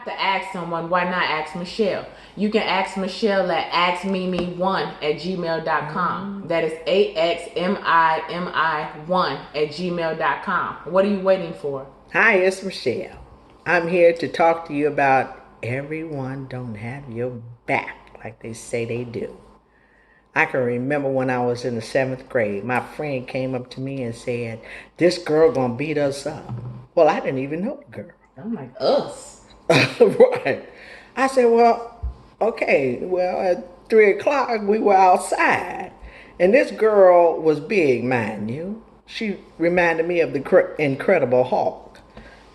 To ask someone, why not ask Michelle? You can ask Michelle at axmimi1@gmail.com. That is AXMIMI1@gmail.com. What are you waiting for? Hi, it's Michelle. I'm here to talk to you about everyone don't have your back like they say they do. I can remember when I was in the 7th grade, my friend came up to me and said, "This girl gonna beat us up." Well, I didn't even know the girl. I'm like, us. Right. I said, well, okay. Well, at 3 o'clock, we were outside. And this girl was big, mind you. She reminded me of the Incredible Hulk.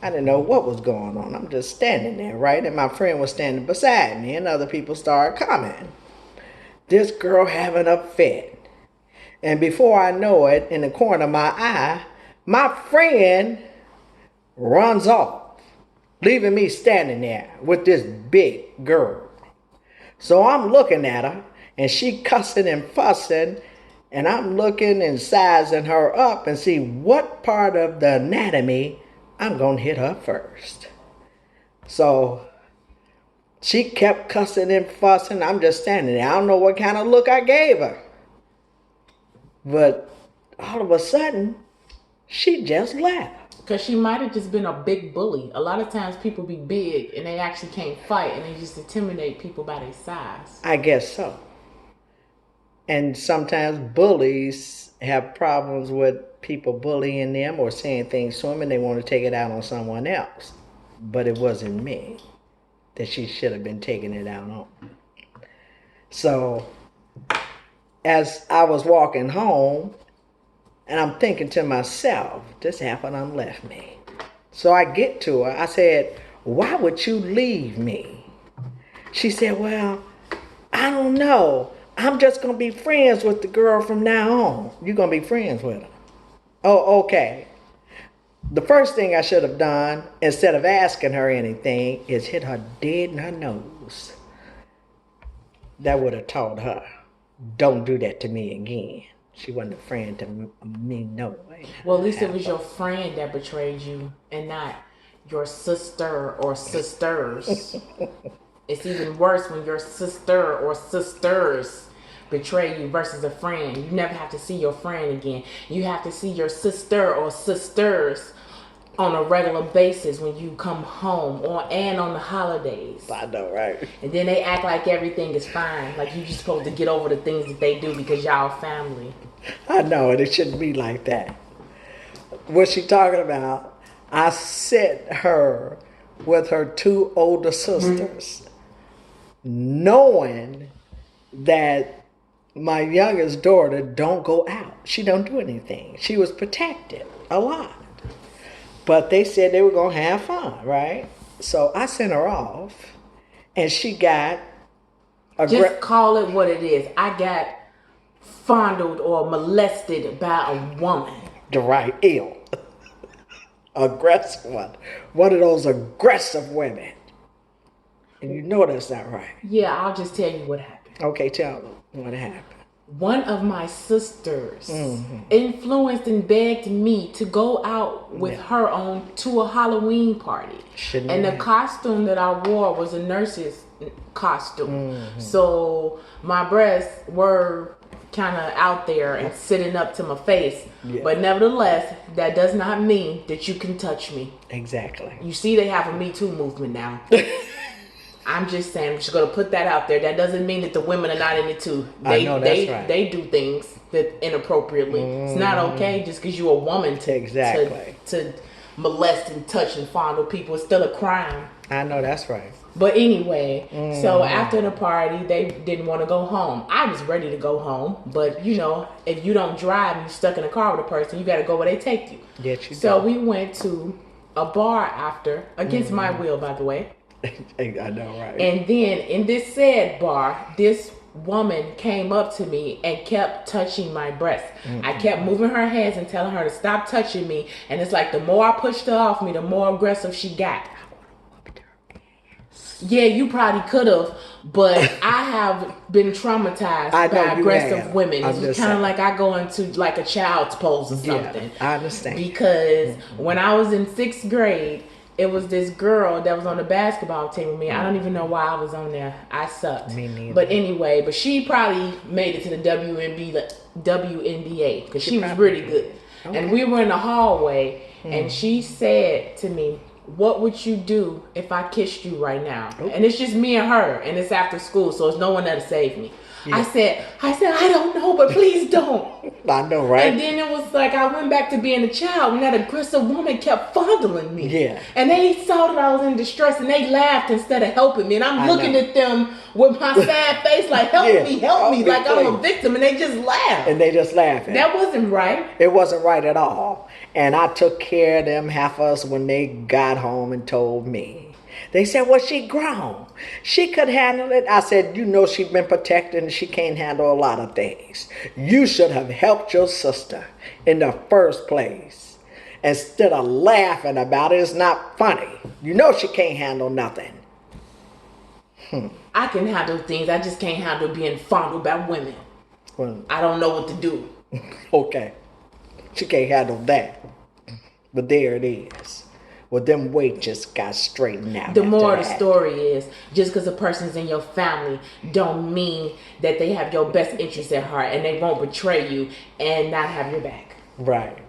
I didn't know what was going on. I'm just standing there, right? And my friend was standing beside me, and other people started commenting. This girl having a fit. And before I know it, in the corner of my eye, my friend runs off, leaving me standing there with this big girl. So I'm looking at her, and she cussing and fussing, and I'm looking and sizing her up and see what part of the anatomy I'm going to hit her first. So she kept cussing and fussing. I'm just standing there. I don't know what kind of look I gave her. But all of a sudden, she just left. Because she might have just been a big bully. A lot of times people be big and they actually can't fight and they just intimidate people by their size. I guess so. And sometimes bullies have problems with people bullying them or saying things to them and they want to take it out on someone else. But it wasn't me that she should have been taking it out on. So as I was walking home, and I'm thinking to myself, this happened and left me. So I get to her. I said, why would you leave me? She said, well, I don't know. I'm just going to be friends with the girl from now on. You're going to be friends with her. Oh, okay. The first thing I should have done, instead of asking her anything, is hit her dead in her nose. That would have taught her, don't do that to me again. She wasn't a friend to me, no way. Well, at least it was your friend that betrayed you and not your sister or sisters. It's even worse when your sister or sisters betray you versus a friend. You never have to see your friend again. You have to see your sister or sisters on a regular basis when you come home and on the holidays. I know, right? And then they act like everything is fine. Like you just supposed to get over the things that they do because y'all family. I know, and it shouldn't be like that. What's she talking about? I sent her with her 2 older sisters, knowing that my youngest daughter don't go out. She don't do anything. She was protected a lot. But they said they were going to have fun, right? So I sent her off, and she got... Just call it what it is. I got fondled or molested by a woman. The right, ill. Aggressive one. One of those aggressive women. And you know that's not right. Yeah, I'll just tell you what happened. Okay, tell me what happened. One of my sisters influenced and begged me to go out with her to a Halloween party. And the costume that I wore was a nurse's costume. So my breasts were kind of out there and sitting up to my face. Yeah. But nevertheless, that does not mean that you can touch me. Exactly. You see they have a Me Too movement now. I'm just saying, I'm just going to put that out there. That doesn't mean that the women are not in it too. They do things that inappropriately. It's not okay just because you're a woman to molest and touch and fondle people. It's still a crime. I know that's right. But anyway, so after the party, they didn't want to go home. I was ready to go home, but you know, if you don't drive, you're stuck in a car with a person, you got to go where they take you. Yes, you so we went to a bar after, against my will, by the way. I know, right? And then in this said bar, this woman came up to me and kept touching my breast. I kept moving her hands and telling her to stop touching me. And it's like the more I pushed her off me, the more aggressive she got. Yeah, you probably could have, but I have been traumatized by aggressive women. It's kind of like I go into like a child's pose or something. Yeah, I understand. Because when I was in 6th grade, it was this girl that was on the basketball team with me. I don't even know why I was on there. I sucked. Me neither. But anyway, but she probably made it to the WNBA because she was really good. Okay. And we were in the hallway, and she said to me, "What would you do if I kissed you right now?" Ooh. And it's just me and her, and it's after school, so it's no one there to save me. Yeah. I said, I don't know, but please don't. I know, right? And then it was like I went back to being a child, and that aggressive woman kept fondling me. Yeah. And they saw that I was in distress, and they laughed instead of helping me. And I'm looking at them with my sad face, like, help me, like I'm a victim, and they just laughed. And they just laughing. That wasn't right. It wasn't right at all. And I took care of them, half of us, when they got home and told me. They said, well, she grown. She could handle it. I said, you know, she's been protected and she can't handle a lot of things. You should have helped your sister in the first place. Instead of laughing about it, it's not funny. You know she can't handle nothing. I can handle things. I just can't handle being fondled by women. Well, I don't know what to do. Okay. She can't handle that. But there it is. Well, them weight just got straightened out. The moral of the story is, just because a person's in your family don't mean that they have your best interest at heart and they won't betray you and not have your back. Right.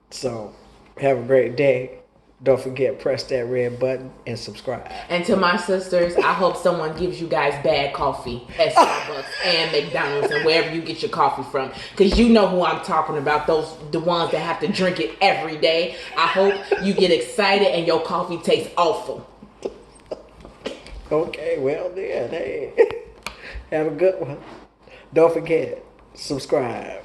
So, have a great day. Don't forget, press that red button and subscribe. And to my sisters, I hope someone gives you guys bad coffee at Starbucks and McDonald's and wherever you get your coffee from. Because you know who I'm talking about, the ones that have to drink it every day. I hope you get excited and your coffee tastes awful. Okay, well then, hey. Have a good one. Don't forget, subscribe.